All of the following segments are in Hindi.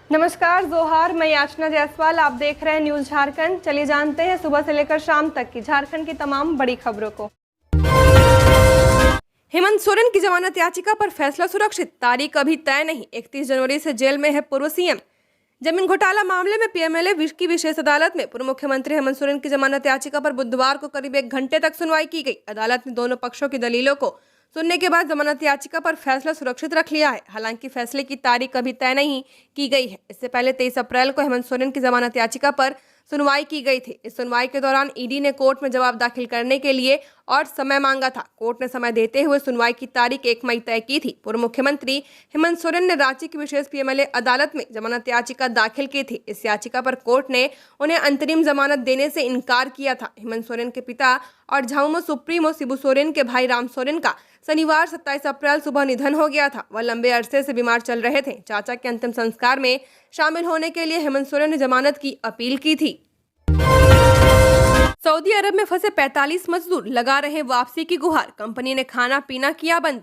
नमस्कार, जोहार। मैं याचना जायसवाल, आप देख रहे हैं न्यूज झारखंड। चलिए जानते हैं सुबह से लेकर शाम तक की झारखंड की तमाम बड़ी खबरों को। हेमंत सोरेन की जमानत याचिका पर फैसला सुरक्षित, तारीख अभी तय नहीं। 31 जनवरी से जेल में है पूर्व सीएम। जमीन घोटाला मामले में पीएमएलए की विशेष अदालत में पूर्व मुख्यमंत्री हेमंत सोरेन की जमानत याचिका पर बुधवार को करीब 1 घंटे तक सुनवाई की गई। अदालत ने दोनों पक्षों की दलीलों को सुनने के बाद जमानत याचिका पर फैसला सुरक्षित रख लिया है। हालांकि फैसले की तारीख अभी तय नहीं की गई है। इससे पहले 23 अप्रैल को हेमंत सोरेन की जमानत याचिका पर सुनवाई की गई थी। इस सुनवाई के दौरान ईडी ने कोर्ट में जवाब दाखिल करने के लिए और समय मांगा था। कोर्ट ने समय देते हुए सुनवाई की तारीख 1 मई तय की थी। पूर्व मुख्यमंत्री हेमंत सोरेन ने रांची की विशेष पीएमएलए अदालत में जमानत याचिका दाखिल की थी। इस याचिका पर कोर्ट ने उन्हें अंतरिम जमानत देने से इनकार किया था। हेमंत सोरेन के पिता और झामुमो सुप्रीमो शिबू सोरेन के भाई राम सोरेन का शनिवार 27 अप्रैल सुबह निधन हो गया था। वह लंबे अरसे से बीमार चल रहे थे। चाचा के अंतिम संस्कार में शामिल होने के लिए हेमंत सोरेन ने जमानत की अपील की थी। सऊदी अरब में फंसे 45 मजदूर लगा रहे वापसी की गुहार, कंपनी ने खाना पीना किया बंद।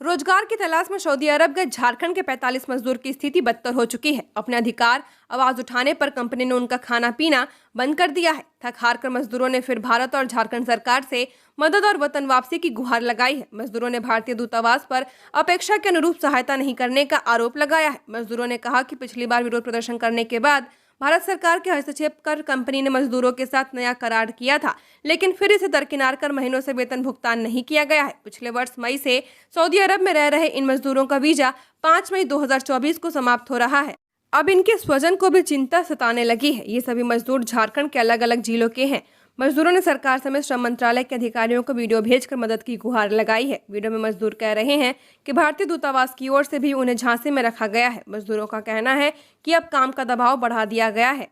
रोजगार की तलाश में सऊदी अरब गए झारखंड के 45 मजदूर की स्थिति बदतर हो चुकी है। अपने अधिकार आवाज उठाने पर कंपनी ने उनका खाना पीना बंद कर दिया है। थक हार कर मजदूरों ने फिर भारत और झारखंड सरकार से मदद और वतन वापसी की गुहार लगाई है। मजदूरों ने भारतीय दूतावास पर अपेक्षा के अनुरूप सहायता नहीं करने का आरोप लगाया है। मजदूरों ने कहा कि पिछली बार विरोध प्रदर्शन करने के बाद भारत सरकार के हस्तक्षेप कर कंपनी ने मजदूरों के साथ नया करार किया था, लेकिन फिर इसे दरकिनार कर महीनों से वेतन भुगतान नहीं किया गया है। पिछले वर्ष मई से सऊदी अरब में रह रहे इन मजदूरों का वीजा 5 मई 2024 को समाप्त हो रहा है। अब इनके स्वजन को भी चिंता सताने लगी है। ये सभी मजदूर झारखंड के अलग अलग जिलों के हैं। मजदूरों ने सरकार समेत श्रम मंत्रालय के अधिकारियों को वीडियो भेजकर मदद की गुहार लगाई है। वीडियो में मजदूर कह रहे हैं कि भारतीय दूतावास की ओर से भी उन्हें झांसे में रखा गया है। मजदूरों का कहना है कि अब काम का दबाव बढ़ा दिया गया है।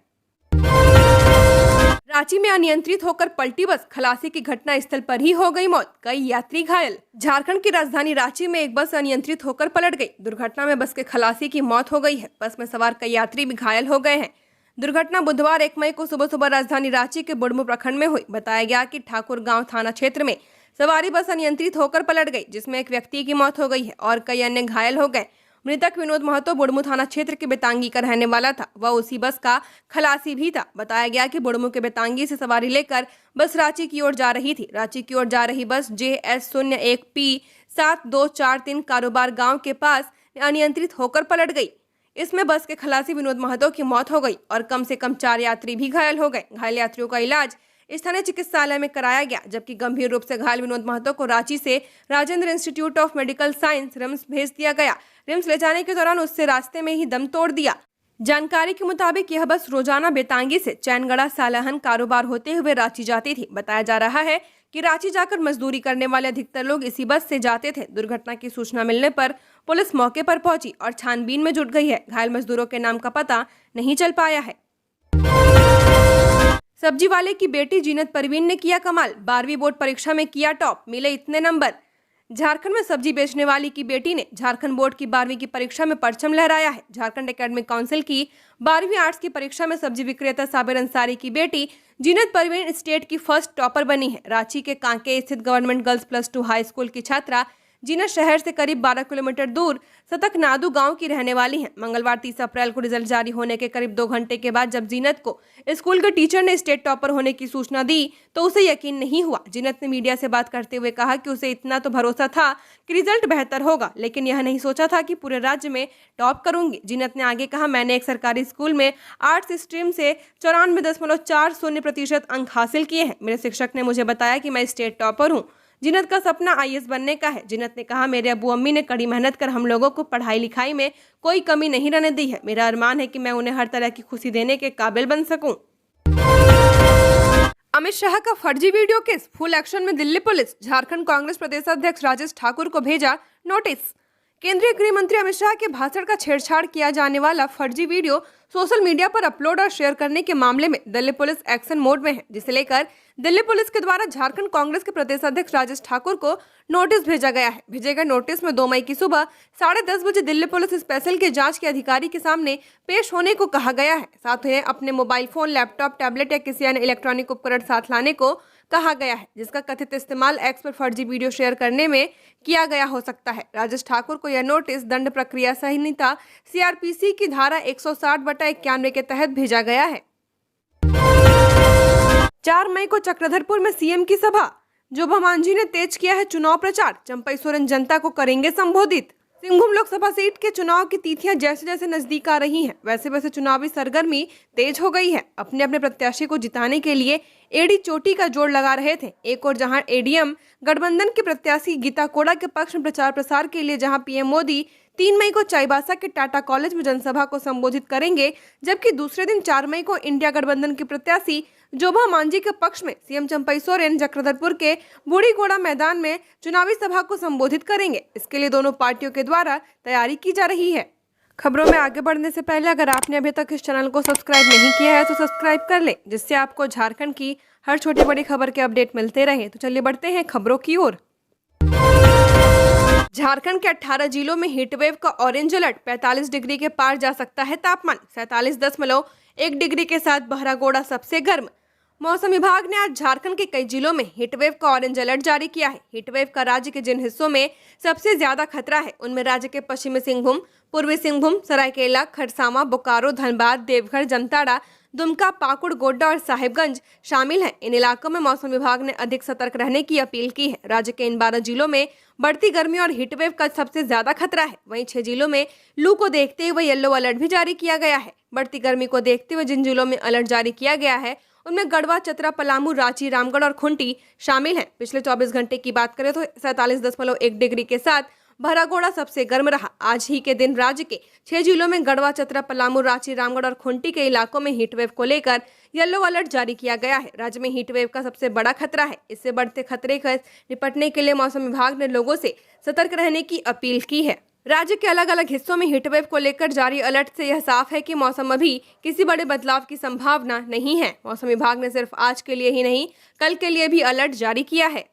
रांची में अनियंत्रित होकर पलटी बस, खलासी की घटना स्थल पर ही हो गई मौत, कई यात्री घायल। झारखंड की राजधानी रांची में एक बस अनियंत्रित होकर पलट गई। दुर्घटना में बस के खलासी की मौत हो गई है। बस में सवार कई यात्री भी घायल हो गए हैं। दुर्घटना बुधवार 1 मई को सुबह सुबह राजधानी रांची के बुढ़मू प्रखंड में हुई। बताया गया कि ठाकुर गांव थाना क्षेत्र में सवारी बस अनियंत्रित होकर पलट गई, जिसमें एक व्यक्ति की मौत हो गई है और कई अन्य घायल हो गए। मृतक विनोद महतो बुढ़मू थाना क्षेत्र के बेतांगी का रहने वाला था। वह उसी बस का खलासी भी था। बताया गया कि बुढ़मू के बेतांगी से सवारी लेकर बस रांची की ओर जा रही थी। रांची की ओर जा रही बस JS01P 7243 कारोबार गांव के पास अनियंत्रित होकर पलट गई। इसमें बस के खलासी विनोद महतो की मौत हो गई और कम से कम 4 यात्री भी घायल हो गए। घायल यात्रियों का इलाज स्थानीय चिकित्सालय में कराया गया, जबकि गंभीर रूप से घायल विनोद महतो को रांची से Rajendra institute of medical science RIMS भेज दिया गया। रिम्स ले जाने के दौरान उससे रास्ते में ही दम तोड़ दिया। जानकारी के मुताबिक यह बस रोजाना बेतांगी से चैनगढ़ा सालाहन कारोबार होते हुए रांची जाती थी। बताया जा रहा है कि रांची जाकर मजदूरी करने वाले अधिकतर लोग इसी बस से जाते थे। दुर्घटना की सूचना मिलने पर पुलिस मौके पर पहुंची और छानबीन में जुट गई है। घायल मजदूरों के नाम का पता नहीं चल पाया है। सब्जी वाले की बेटी जीनत परवीन ने किया कमाल, 12वीं बोर्ड परीक्षा में किया टॉप, मिले इतने नंबर। झारखंड में सब्जी बेचने वाली की बेटी ने झारखंड बोर्ड की 12वीं की परीक्षा में परचम लहराया है। झारखंड एकेडमिक काउंसिल की 12वीं आर्ट्स की परीक्षा में सब्जी विक्रेता साबिर अंसारी की बेटी जीनत परवीन स्टेट की फर्स्ट टॉपर बनी है। रांची के कांके स्थित गवर्नमेंट गर्ल्स +2 हाई स्कूल की छात्रा जीनत शहर से करीब 12 किलोमीटर दूर सतकनादू गांव की रहने वाली हैं। मंगलवार 30 अप्रैल को रिजल्ट जारी होने के करीब 2 घंटे के बाद जब जीनत को स्कूल के टीचर ने स्टेट टॉपर होने की सूचना दी तो उसे यकीन नहीं हुआ। जीनत ने मीडिया से बात करते हुए कहा कि उसे इतना तो भरोसा था कि रिजल्ट बेहतर होगा, लेकिन यह नहीं सोचा था कि पूरे राज्य में टॉप करूंगी। जीनत ने आगे कहा, मैंने एक सरकारी स्कूल में आर्ट्स स्ट्रीम से 94.40% अंक हासिल किए हैं। मेरे शिक्षक ने मुझे बताया कि मैं स्टेट टॉपर हूँ। जीनत का सपना IAS बनने का है। जीनत ने कहा, मेरे अब्बू अम्मी ने कड़ी मेहनत कर हम लोगों को पढ़ाई लिखाई में कोई कमी नहीं रहने दी है। मेरा अरमान है कि मैं उन्हें हर तरह की खुशी देने के काबिल बन सकूं। अमित शाह का फर्जी वीडियो केस, फुल एक्शन में दिल्ली पुलिस। झारखंड कांग्रेस प्रदेश अध्यक्ष राजेश ठाकुर को भेजा नोटिस। केंद्रीय गृह मंत्री अमित शाह के भाषण का छेड़छाड़ किया जाने वाला फर्जी वीडियो सोशल मीडिया पर अपलोड और शेयर करने के मामले में दिल्ली पुलिस एक्शन मोड में है, जिसे लेकर दिल्ली पुलिस के द्वारा झारखंड कांग्रेस के प्रदेश अध्यक्ष राजेश ठाकुर को नोटिस भेजा गया है। भेजे गए नोटिस में 2 मई की सुबह 10:30 बजे दिल्ली पुलिस स्पेशल के जांच के अधिकारी के सामने पेश होने को कहा गया है। साथ ही अपने मोबाइल फोन, लैपटॉप, टैबलेट या किसी अन्य इलेक्ट्रॉनिक उपकरण साथ लाने को कहा गया है, जिसका कथित इस्तेमाल एक्स पर फर्जी वीडियो शेयर करने में किया गया हो सकता है। राजेश ठाकुर को यह नोटिस दंड प्रक्रिया संहिता सीआरपीसी की धारा 160/91 के तहत भेजा गया है। 4 मई को चक्रधरपुर में सीएम की सभा, जोभा मांझी ने तेज किया है चुनाव प्रचार, चंपई सोरेन जनता को करेंगे संबोधित। सिंहभूम लोकसभा सीट के चुनाव की तिथियां जैसे जैसे नजदीक आ रही हैं, वैसे वैसे चुनावी सरगर्मी तेज हो गई है। अपने अपने प्रत्याशी को जिताने के लिए एडी चोटी का जोड़ लगा रहे थे। एक और जहां एडीएम गठबंधन के प्रत्याशी गीता कोड़ा के पक्ष में प्रचार प्रसार के लिए जहां पीएम मोदी 3 मई को चाईबासा के टाटा कॉलेज में जनसभा को संबोधित करेंगे, जबकि दूसरे दिन 4 मई को इंडिया गठबंधन के प्रत्याशी जोभा मांझी के पक्ष में सीएम चंपई सोरेन चक्रधरपुर के बूढ़ीगोड़ा मैदान में चुनावी सभा को संबोधित करेंगे। इसके लिए दोनों पार्टियों के द्वारा तैयारी की जा रही है। खबरों में आगे बढ़ने से पहले अगर आपने अभी तक इस चैनल को सब्सक्राइब नहीं किया है तो सब्सक्राइब कर लें, जिससे आपको झारखंड की हर छोटी बड़ी खबर के अपडेट मिलते रहे। तो चलिए बढ़ते हैं खबरों की ओर। झारखंड के 18 जिलों में हीटवेव का ऑरेंज अलर्ट, 45 डिग्री के पार जा सकता है तापमान, 47.1 डिग्री के साथ बहरागोड़ा सबसे गर्म। मौसम विभाग ने आज झारखंड के कई जिलों में हीटवेव का ऑरेंज अलर्ट जारी किया है। हीटवेव का राज्य के जिन हिस्सों में सबसे ज्यादा खतरा है, उनमें राज्य के पश्चिमी सिंहभूम, पूर्वी सिंहभूम, सरायकेला, खरसावां, बोकारो, धनबाद, देवघर, जामताड़ा, दुमका, पाकुड़, गोड्डा और साहिबगंज शामिल हैं। इन इलाकों में मौसम विभाग ने अधिक सतर्क रहने की अपील की है। राज्य के इन 12 जिलों में बढ़ती गर्मी और हीटवेव का सबसे ज्यादा खतरा है। वहीं 6 जिलों में लू को देखते हुए येलो अलर्ट भी जारी किया गया है। बढ़ती गर्मी को देखते हुए जिन जिलों में अलर्ट जारी किया गया है, उनमें गढ़वा, चतरा, पलामू, रांची, रामगढ़ और खूंटी शामिल हैं। पिछले 24 घंटे की बात करें तो 47.1 डिग्री के साथ बहरागोड़ा सबसे गर्म रहा। आज ही के दिन राज्य के 6 जिलों में गढ़वा, चतरा, पलामू, रांची, रामगढ़ और खूंटी के इलाकों में हीटवेव को लेकर येलो अलर्ट जारी किया गया है। राज्य में हीटवेव का सबसे बड़ा खतरा है। इससे बढ़ते खतरे से निपटने के लिए मौसम विभाग ने लोगों से सतर्क रहने की अपील की है। राज्य के अलग अलग हिस्सों में हीटवेव को लेकर जारी अलर्ट से यह साफ है कि मौसम अभी किसी बड़े बदलाव की संभावना नहीं है। मौसम विभाग ने सिर्फ आज के लिए ही नहीं, कल के लिए भी अलर्ट जारी किया है।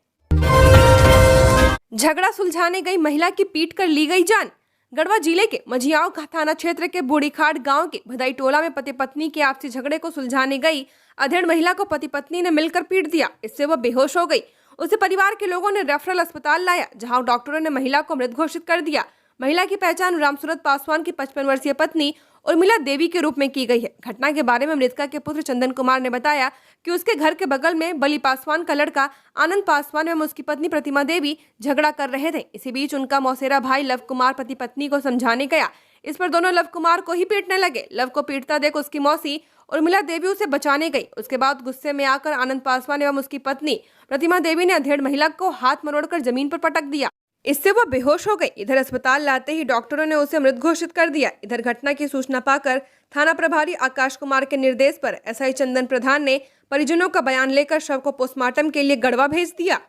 झगड़ा सुलझाने गई महिला की पीट कर ली गई जान। गढ़वा जिले के मझियाओं थाना क्षेत्र के बूढ़ीखाट गांव के भदाई टोला में पति पत्नी के आपसी झगड़े को सुलझाने गई अधेड़ महिला को पति पत्नी ने मिलकर पीट दिया। इससे वह बेहोश हो गई। उसे परिवार के लोगों ने रेफरल अस्पताल लाया, जहां डॉक्टरों ने महिला को मृत घोषित कर दिया। महिला की पहचान रामसूरत पासवान की 55 वर्षीय पत्नी उर्मिला देवी के रूप में की गई है। घटना के बारे में मृतका के पुत्र चंदन कुमार ने बताया कि उसके घर के बगल में बली पासवान का लड़का आनंद पासवान एवं उसकी पत्नी प्रतिमा देवी झगड़ा कर रहे थे। इसी बीच उनका मौसेरा भाई लव कुमार पति पत्नी को समझाने गया। इस पर दोनों लव कुमार को ही पीटने लगे। लव को पीटता देख उसकी मौसी उर्मिला देवी उसे बचाने गई। उसके बाद गुस्से में आकर आनंद पासवान एवं उसकी पत्नी प्रतिमा देवी ने अधेड़ महिला को हाथ मरोड़कर जमीन पर पटक दिया। इससे वह बेहोश हो गई। इधर अस्पताल लाते ही डॉक्टरों ने उसे मृत घोषित कर दिया। इधर घटना की सूचना पाकर थाना प्रभारी आकाश कुमार के निर्देश पर एसआई चंदन प्रधान ने परिजनों का बयान लेकर शव को पोस्टमार्टम के लिए गढ़वा भेज दिया।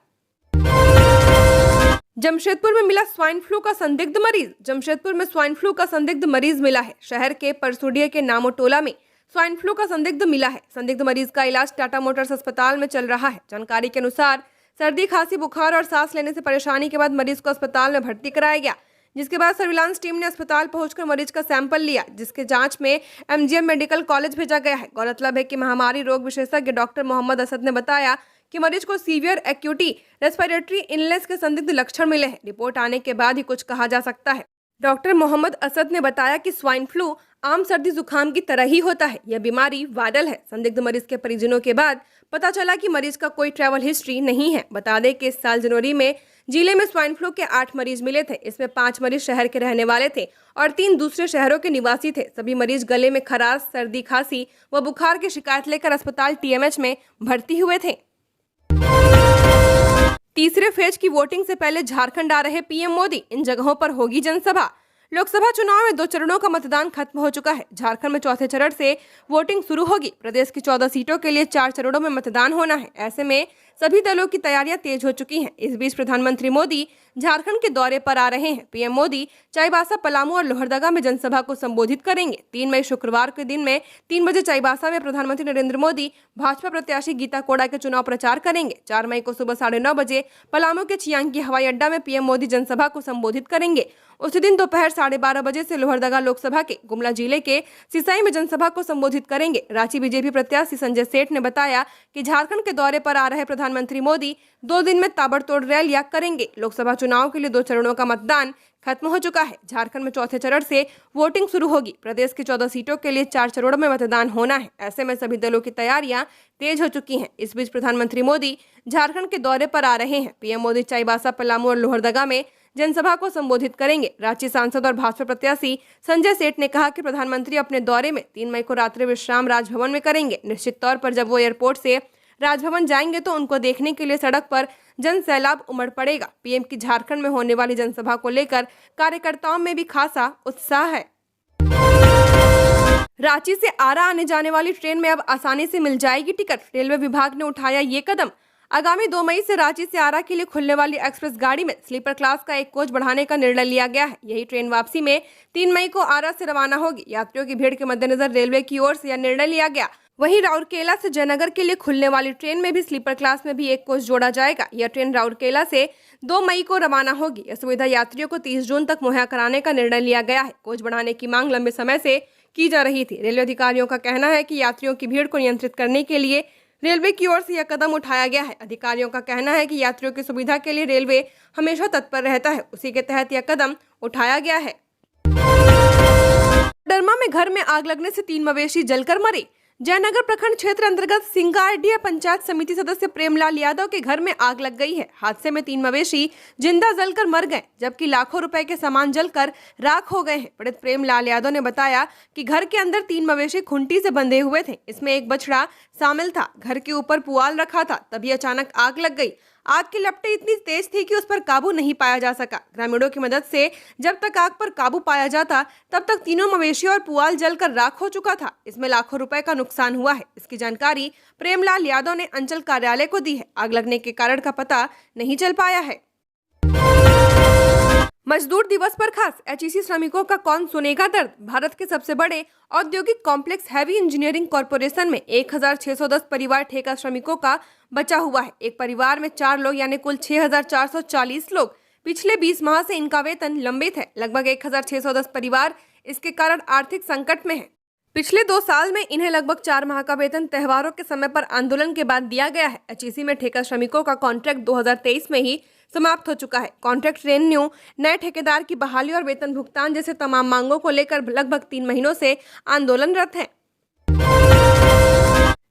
जमशेदपुर में मिला स्वाइन फ्लू का संदिग्ध मरीज। जमशेदपुर में स्वाइन फ्लू का संदिग्ध मरीज मिला है। शहर के परसुडिया के नामोटोला में स्वाइन फ्लू का संदिग्ध मिला है। संदिग्ध मरीज का इलाज टाटा मोटर्स अस्पताल में चल रहा है। जानकारी के अनुसार सर्दी, खांसी, बुखार और सांस लेने से परेशानी के बाद मरीज को अस्पताल में भर्ती कराया गया, जिसके बाद सर्विलांस टीम ने अस्पताल पहुंचकर मरीज का सैंपल लिया, जिसके जांच में एमजीएम मेडिकल कॉलेज भेजा गया है। गौरतलब है कि महामारी रोग विशेषज्ञ डॉक्टर मोहम्मद असद ने बताया कि मरीज को सीवियर एक्यूटी रेस्पिरेटरी इलनेस के संदिग्ध लक्षण मिले हैं। रिपोर्ट आने के बाद ही कुछ कहा जा सकता है। डॉक्टर मोहम्मद असद ने बताया कि स्वाइन फ्लू आम सर्दी जुकाम की तरह ही होता है। यह बीमारी वायरल है। संदिग्ध मरीज के परिजनों के बाद पता चला कि मरीज का कोई ट्रैवल हिस्ट्री नहीं है। बता दें कि इस साल जनवरी में जिले में स्वाइन फ्लू के 8 मरीज मिले थे। इसमें 5 मरीज शहर के रहने वाले थे और 3 दूसरे शहरों के निवासी थे। सभी मरीज गले में खराश, सर्दी, खांसी व बुखार की शिकायत लेकर अस्पताल टीएमएच में भर्ती हुए थे। तीसरे फेज की वोटिंग से पहले झारखंड आ रहे पीएम मोदी। इन जगहों पर होगी जनसभा। लोकसभा चुनाव में 2 चरणों का मतदान खत्म हो चुका है। झारखंड में चौथे चरण से वोटिंग शुरू होगी। प्रदेश की 14 सीटों के लिए 4 चरणों में मतदान होना है। ऐसे में सभी दलों की तैयारियां तेज हो चुकी हैं। इस बीच प्रधानमंत्री मोदी झारखंड के दौरे पर आ रहे हैं। पीएम मोदी चाईबासा, पलामू और लोहरदगा में जनसभा को संबोधित करेंगे। 3 मई शुक्रवार के दिन में 3 बजे चाईबासा में प्रधानमंत्री नरेंद्र मोदी भाजपा प्रत्याशी गीता कोड़ा के चुनाव प्रचार करेंगे। 4 मई को सुबह 9:30 बजे पलामू के चियांकी हवाई अड्डा में पीएम मोदी जनसभा को संबोधित करेंगे। उसी दिन दोपहर 12:30 बजे से लोहरदगा लोकसभा के गुमला जिले के सिसाई में जनसभा को संबोधित करेंगे। रांची बीजेपी प्रत्याशी संजय सेठ ने बताया कि झारखंड के दौरे पर आ रहे प्रधानमंत्री मोदी 2 दिन में ताबड़तोड़ रैलियां करेंगे। लोकसभा चुनाव के लिए 2 चरणों का मतदान खत्म हो चुका है। झारखंड में चौथे चरण से वोटिंग शुरू होगी। प्रदेश की 14 सीटों के लिए 4 चरणों में मतदान होना है। ऐसे में सभी दलों की तैयारियां तेज हो चुकी हैं। इस बीच प्रधानमंत्री मोदी झारखंड के दौरे पर आ रहे हैं। पीएम मोदी चाईबासा, पलामू और लोहरदगा में जनसभा को संबोधित करेंगे। रांची सांसद और भाजपा प्रत्याशी संजय सेठ ने कहा कि प्रधानमंत्री अपने दौरे में 3 मई को रात्रि विश्राम राजभवन में करेंगे। निश्चित तौर पर जब वो एयरपोर्ट से राजभवन जाएंगे तो उनको देखने के लिए सड़क पर जन सैलाब उमड़ पड़ेगा। पीएम की झारखंड में होने वाली जनसभा को लेकर कार्यकर्ताओं में भी खासा उत्साह है। रांची से आरा आने जाने वाली ट्रेन में अब आसानी से मिल जाएगी टिकट। रेलवे विभाग ने उठाया ये कदम। आगामी 2 मई से रांची से आरा के लिए खुलने वाली एक्सप्रेस गाड़ी में स्लीपर क्लास का एक कोच बढ़ाने का निर्णय लिया गया है। यही ट्रेन वापसी में 3 मई को आरा से रवाना होगी। यात्रियों की भीड़ के मद्देनजर रेलवे की ओर से यह निर्णय लिया गया। वहीं राउरकेला से जयनगर के लिए खुलने वाली ट्रेन में भी स्लीपर क्लास में भी एक कोच जोड़ा जाएगा। यह ट्रेन राउरकेला से 2 मई को रवाना होगी। यह सुविधा यात्रियों को 30 जून तक मुहैया कराने का निर्णय लिया गया है। कोच बढ़ाने की मांग लंबे समय से की जा रही थी। रेलवे अधिकारियों का कहना है कि यात्रियों की भीड़ को नियंत्रित करने के लिए रेलवे की ओर से यह कदम उठाया गया है। अधिकारियों का कहना है कि यात्रियों की सुविधा के लिए रेलवे हमेशा तत्पर रहता है। उसी के तहत यह कदम उठाया गया है। डरमा में घर में आग लगने से 3 मवेशी जलकर मरे। जयनगर प्रखंड क्षेत्र अंतर्गत सिंगारडिया पंचायत समिति सदस्य प्रेमलाल यादव के घर में आग लग गई है। हादसे में 3 मवेशी जिंदा जलकर मर गए, जबकि लाखों रुपए के सामान जलकर राख हो गए हैं। पीड़ित प्रेमलाल यादव ने बताया कि घर के अंदर 3 मवेशी खूंटी से बंधे हुए थे। इसमें एक बछड़ा शामिल था। घर के ऊपर पुआल रखा था, तभी अचानक आग लग गई। आग की लपटें इतनी तेज थी कि उस पर काबू नहीं पाया जा सका। ग्रामीणों की मदद से जब तक आग पर काबू पाया जाता तब तक तीनों मवेशी और पुआल जलकर राख हो चुका था। इसमें लाखों रुपए का नुकसान हुआ है। इसकी जानकारी प्रेमलाल यादव ने अंचल कार्यालय को दी है। आग लगने के कारण का पता नहीं चल पाया है। मजदूर दिवस पर खास एचईसी श्रमिकों का कौन सुनेगा दर्द। भारत के सबसे बड़े औद्योगिक कॉम्प्लेक्स हैवी इंजीनियरिंग कॉरपोरेशन में 1610 परिवार ठेका श्रमिकों का बचा हुआ है। एक परिवार में 4 लोग यानी कुल 6440 लोग। पिछले 20 माह से इनका वेतन लंबित है। लगभग 1610 परिवार इसके कारण आर्थिक संकट में है। पिछले 2 साल में इन्हें लगभग 4 माह का वेतन त्योहारों के समय पर आंदोलन के बाद दिया गया है। एचईसी में ठेका श्रमिकों का कॉन्ट्रैक्ट 2023 में ही समाप्त हो चुका है। कॉन्ट्रैक्ट रेन्यू, नए ठेकेदार की बहाली और वेतन भुगतान जैसे तमाम मांगों को लेकर लगभग 3 महीनों से आंदोलनरत है।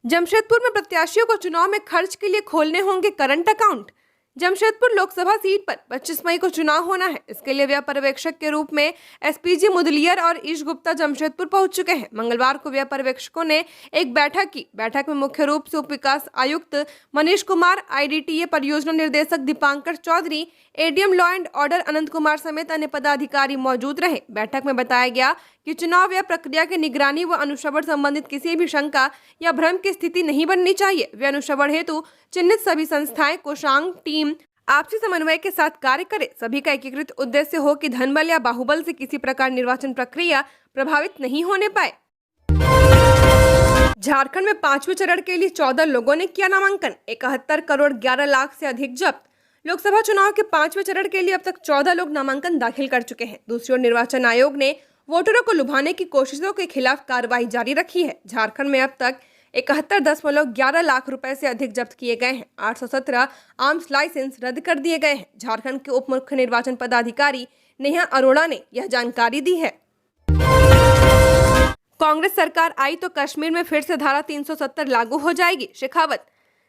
जमशेदपुर में प्रत्याशियों को चुनाव में खर्च के लिए खोलने होंगे current account. Jamshedpur Lok Sabha seat पर 25 मई को चुनाव होना है। इसके लिए व्यय पर्यवेक्षक के रूप में एसपीजी मुदलियर और ईश गुप्ता जमशेदपुर पहुंच चुके हैं। मंगलवार को व्यय पर्यवेक्षकों ने एक बैठक की। बैठक में मुख्य रूप से उप विकास आयुक्त मनीष कुमार, आईडीटीए परियोजना निर्देशक Dipankar Chaudhary, ADM law and order Anant Kumar समेत अन्य पदाधिकारी मौजूद रहे। बैठक में बताया गया कि चुनाव व्यय प्रक्रिया की निगरानी व अनुश्रवण संबंधित किसी भी शंका या भ्रम की स्थिति नहीं बननी चाहिए। व्यय अनुश्रवण हेतु चिन्हित सभी संस्थाएं, कोषांग टीम आपसी समन्वय के साथ कार्य करे। सभी का एकीकृत उद्देश्य हो कि धनबल या बाहुबल से किसी प्रकार निर्वाचन प्रक्रिया प्रभावित नहीं होने पाए। झारखंड में 5वें चरण के लिए 14 लोगों ने किया नामांकन। 71 करोड़ 11 लाख से अधिक जब्त। लोकसभा चुनाव के 5वें चरण के लिए अब तक 14 लोग नामांकन दाखिल कर चुके हैं। दूसरी ओर निर्वाचन आयोग ने वोटरों को लुभाने की कोशिशों के खिलाफ कार्रवाई जारी रखी है। झारखंड में अब तक 71.11 लाख रुपए से अधिक जब्त किए गए हैं। 817 आर्म्स लाइसेंस रद्द कर दिए गए हैं। झारखंड के उप मुख्य निर्वाचन पदाधिकारी नेहा अरोड़ा ने यह जानकारी दी है। कांग्रेस सरकार आई तो कश्मीर में फिर से धारा 370 लागू हो जाएगी, शेखावत।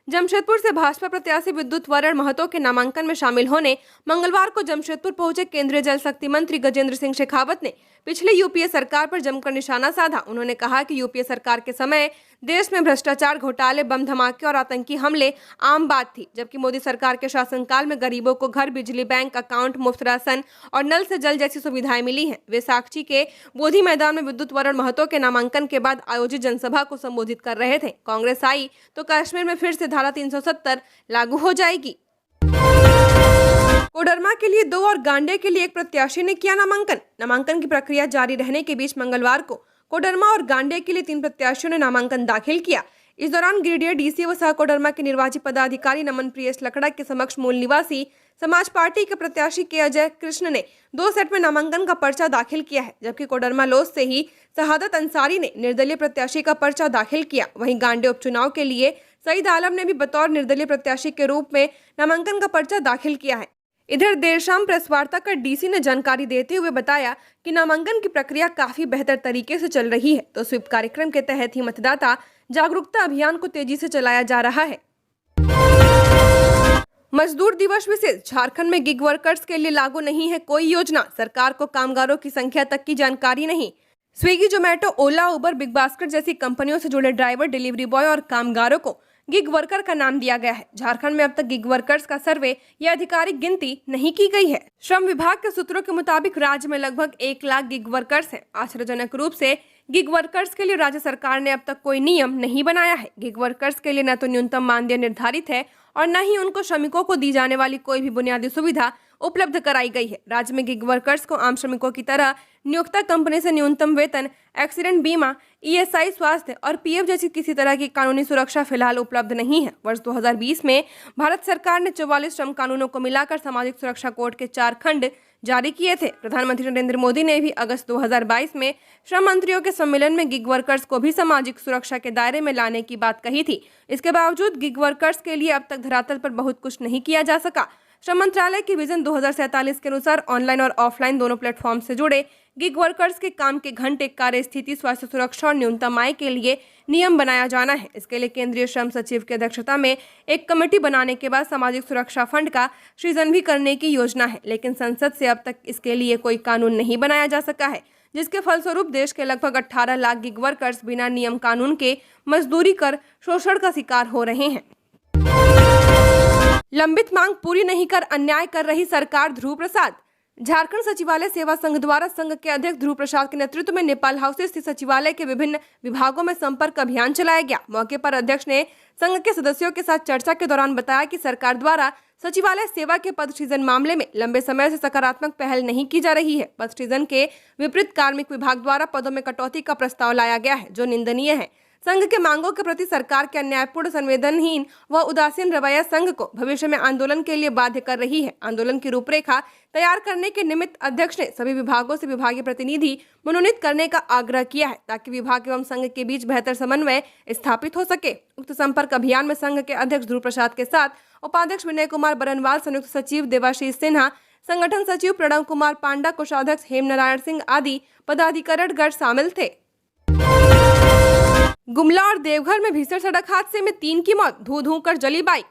जमशेदपुर से भाजपा प्रत्याशी विद्युत वरण महतो के नामांकन में शामिल होने मंगलवार को जमशेदपुर पहुंचे केंद्रीय जल शक्ति मंत्री गजेंद्र सिंह शेखावत ने पिछले यूपीए सरकार पर जमकर निशाना साधा। उन्होंने कहा कि यूपीए सरकार के समय देश में भ्रष्टाचार, घोटाले, बम धमाके और आतंकी हमले आम बात थी, जबकि मोदी सरकार के शासनकाल में गरीबों को घर, बिजली, बैंक अकाउंट, मुफ्त राशन और नल से जल जैसी सुविधाएं मिली हैं। वे साक्षी के बोधि मैदान में विद्युत वरण महतो के नामांकन के बाद आयोजित जनसभा को संबोधित कर रहे थे। कांग्रेस आई तो कश्मीर में फिर से धारा 370 लागू हो जाएगी। कोडरमा के लिए 2 और गांडे के लिए 1 प्रत्याशी ने किया नामांकन। नामांकन की प्रक्रिया जारी रहने के बीच मंगलवार को कोडरमा और गांडे के लिए 3 प्रत्याशियों ने नामांकन दाखिल किया। इस दौरान गिरिडीह डीसी व सह कोडरमा के निर्वाचित पदाधिकारी नमन प्रियेश लकड़ा के समक्ष मूल निवासी समाज पार्टी के प्रत्याशी के अजय कृष्ण ने 2 सेट में नामांकन का पर्चा दाखिल किया है, जबकि कोडरमा लोस से ही शहादत अंसारी ने निर्दलीय प्रत्याशी का पर्चा दाखिल किया। वहीं गांडे उपचुनाव के लिए सईद आलम ने भी बतौर निर्दलीय प्रत्याशी के रूप में नामांकन का पर्चा दाखिल किया है। इधर देर शाम प्रेस वार्ता कर डीसी ने जानकारी देते हुए बताया कि नामांकन की प्रक्रिया काफी बेहतर तरीके से चल रही है, तो स्वीप कार्यक्रम के तहत ही मतदाता जागरूकता अभियान को तेजी से चलाया जा रहा है। मजदूर दिवस विशेष, झारखंड में गिग वर्कर्स के लिए लागू नहीं है कोई योजना, सरकार को कामगारों की संख्या तक की जानकारी नहीं। स्विगी, जोमेटो, ओला, उबर, बिग बास्केट जैसी कंपनियों से जुड़े ड्राइवर, डिलीवरी बॉय और कामगारों को गिग वर्कर का नाम दिया गया है। झारखंड में अब तक गिग वर्कर्स का सर्वे या आधिकारिक गिनती नहीं की गई है। श्रम विभाग के सूत्रों के मुताबिक राज्य में लगभग 1 लाख गिग वर्कर्स हैं। आश्चर्यजनक रूप से गिग वर्कर्स के लिए राज्य सरकार ने अब तक कोई नियम नहीं बनाया है। गिग वर्कर्स के लिए न तो न्यूनतम मानदेय निर्धारित है और न ही उनको श्रमिकों को दी जाने वाली कोई भी बुनियादी सुविधा उपलब्ध कराई गई है। राज्य में गिग वर्कर्स को आम श्रमिकों की तरह नियोक्ता कंपनी से न्यूनतम वेतन, एक्सीडेंट बीमा, ईएसआई, स्वास्थ्य और पीएफ जैसी किसी तरह की कानूनी सुरक्षा फिलहाल उपलब्ध नहीं है। वर्ष 2020 में भारत सरकार ने 44 श्रम कानूनों को मिलाकर सामाजिक सुरक्षा कोड के 4 खंड जारी किए थे। प्रधानमंत्री नरेंद्र मोदी ने भी अगस्त 2022 में श्रम मंत्रियों के सम्मेलन में गिग वर्कर्स को भी सामाजिक सुरक्षा के दायरे में लाने की बात कही थी। इसके बावजूद गिग वर्कर्स के लिए अब तक धरातल पर बहुत कुछ नहीं किया जा सका। श्रम मंत्रालय की विजन 2047 के अनुसार ऑनलाइन और ऑफलाइन दोनों प्लेटफॉर्म से जुड़े गिग वर्कर्स के काम के घंटे, कार्य स्थिति, स्वास्थ्य सुरक्षा और न्यूनतम आय के लिए नियम बनाया जाना है। इसके लिए केंद्रीय श्रम सचिव की अध्यक्षता में एक कमेटी बनाने के बाद सामाजिक सुरक्षा फंड का सृजन भी करने की योजना है, लेकिन संसद से अब तक इसके लिए कोई कानून नहीं बनाया जा सका है, जिसके फलस्वरूप देश के लगभग 18 लाख गिग वर्कर्स बिना नियम कानून के मजदूरी कर शोषण का शिकार हो रहे हैं। लंबित मांग पूरी नहीं कर अन्याय कर रही सरकार, ध्रुव प्रसाद। झारखंड सचिवालय सेवा संघ द्वारा संघ के अध्यक्ष ध्रुव प्रसाद के नेतृत्व में नेपाल हाउस स्थित सचिवालय के विभिन्न विभागों में संपर्क अभियान चलाया गया। मौके पर अध्यक्ष ने संघ के सदस्यों के साथ चर्चा के दौरान बताया कि सरकार द्वारा सचिवालय सेवा के पद सृजन मामले में लंबे समय से सकारात्मक पहल नहीं की जा रही है। पद सृजन के विपरीत कार्मिक विभाग द्वारा पदों में कटौती का प्रस्ताव लाया गया है, जो निंदनीय है। संघ के मांगों के प्रति सरकार के अन्यायपूर्ण, संवेदनहीन व उदासीन रवैया संघ को भविष्य में आंदोलन के लिए बाध्य कर रही है। आंदोलन की रूपरेखा तैयार करने के निमित्त अध्यक्ष ने सभी विभागों से विभागीय प्रतिनिधि मनोनीत करने का आग्रह किया है, ताकि विभाग एवं संघ के बीच बेहतर समन्वय स्थापित हो सके। उक्त संपर्क अभियान में संघ के अध्यक्ष ध्रुव प्रसाद के साथ उपाध्यक्ष विनय कुमार बरनवाल, संयुक्त सचिव देवाशीष सिन्हा, संगठन सचिव प्रणव कुमार पांडा, कोषाध्यक्ष हेम नारायण सिंह आदि पदाधिकारीगण शामिल थे। गुमला और देवघर में भीषण सड़क हादसे में 3 की मौत, धू कर जली bike.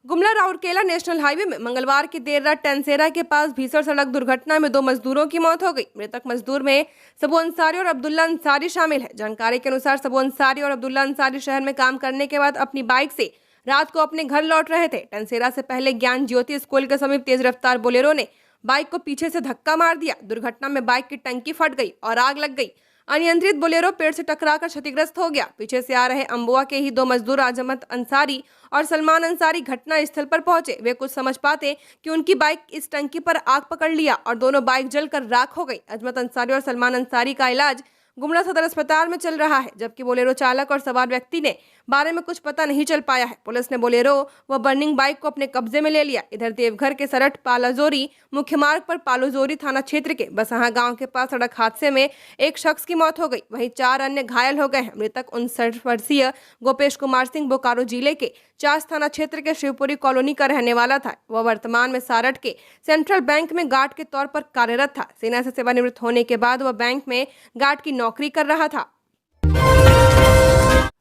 Gumla Rourkela national highway में मंगलवार की देर रात टेंसेरा के पास भीषण सड़क दुर्घटना में 2 मजदूरों की मौत हो गई। मृतक मजदूर में सबू अंसारी और अब्दुल्ला अंसारी शामिल है। जानकारी के अनुसार सबू अंसारी और अब्दुल्ला अंसारी शहर में काम करने के बाद अपनी बाइक से रात को अपने घर लौट रहे थे। टेंसेरा से पहले ज्ञान ज्योति स्कूल के समीप तेज रफ्तार बोलेरो ने बाइक को पीछे से धक्का मार दिया। दुर्घटना में बाइक की टंकी फट गई और आग लग गई। अनियंत्रित बोलेरो पेड़ से टकराकर क्षतिग्रस्त हो गया। पीछे से आ रहे अम्बुआ के ही 2 मजदूर आजमत अंसारी और सलमान अंसारी घटना स्थल पर पहुंचे। वे कुछ समझ पाते कि उनकी बाइक इस टंकी पर आग पकड़ लिया और दोनों बाइक जलकर राख हो गई। अजमत अंसारी और सलमान अंसारी का इलाज गुमला सदर अस्पताल में चल रहा है, जबकि बोलेरो चालक और सवार व्यक्ति ने बारे में कुछ पता नहीं चल पाया है। पुलिस ने बोलेरो व बर्निंग बाइक को अपने कब्जे में ले लिया। इधर देवघर के सरट पालाजोरी मुख्य मार्ग पर पालोजोरी थाना क्षेत्र के बसहा गांव के पास सड़क हादसे में एक शख्स की मौत हो गई, वहीं 4 अन्य घायल हो गए हैं। मृतक 59 वर्षीय गोपेश कुमार सिंह बोकारो जिले के चास थाना क्षेत्र के शिवपुरी कॉलोनी का रहने वाला था। वह वर्तमान में सारट के सेंट्रल बैंक में गार्ड के तौर पर कार्यरत था। सेना से सेवानिवृत्त होने के बाद वह बैंक में गार्ड की नौकरी कर रहा था।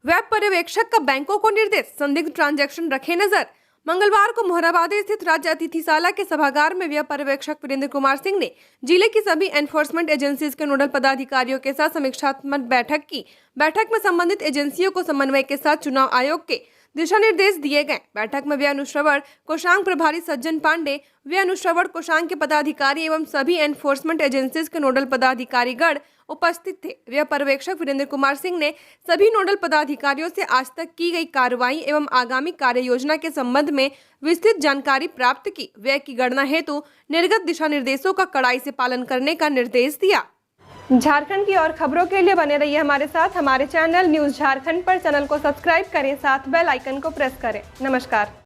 वेब पर्यवेक्षक का बैंकों को निर्देश, संदिग्ध ट्रांजैक्शन रखे नजर। मंगलवार को मोहराबादी स्थित राज्य अतिथिशाला के सभागार में व्यय पर्यवेक्षक वीरेंद्र कुमार सिंह ने जिले की सभी एनफोर्समेंट एजेंसीज के नोडल पदाधिकारियों के साथ समीक्षात्मक बैठक की। बैठक में संबंधित एजेंसियों को समन्वय के साथ चुनाव आयोग के दिशा निर्देश दिए गए। बैठक में व्यय अनुश्रवण कोषांग प्रभारी सज्जन पांडे, व्यय अनुश्रवण कोषांग के पदाधिकारी एवं सभी एनफोर्समेंट एजेंसीज के नोडल पदाधिकारीगण उपस्थित थे। व्यय पर्यवेक्षक वीरेंद्र कुमार सिंह ने सभी नोडल पदाधिकारियों से आज तक की गई कार्रवाई एवं आगामी कार्य योजना के संबंध में विस्तृत जानकारी प्राप्त की। व्यय की गणना हेतु निर्गत दिशा निर्देशों का कड़ाई से पालन करने का निर्देश दिया। झारखंड की और खबरों के लिए बने रहिए हमारे साथ। हमारे चैनल न्यूज़ झारखंड पर चैनल को सब्सक्राइब करें, साथ बेल आइकन को प्रेस करें। नमस्कार।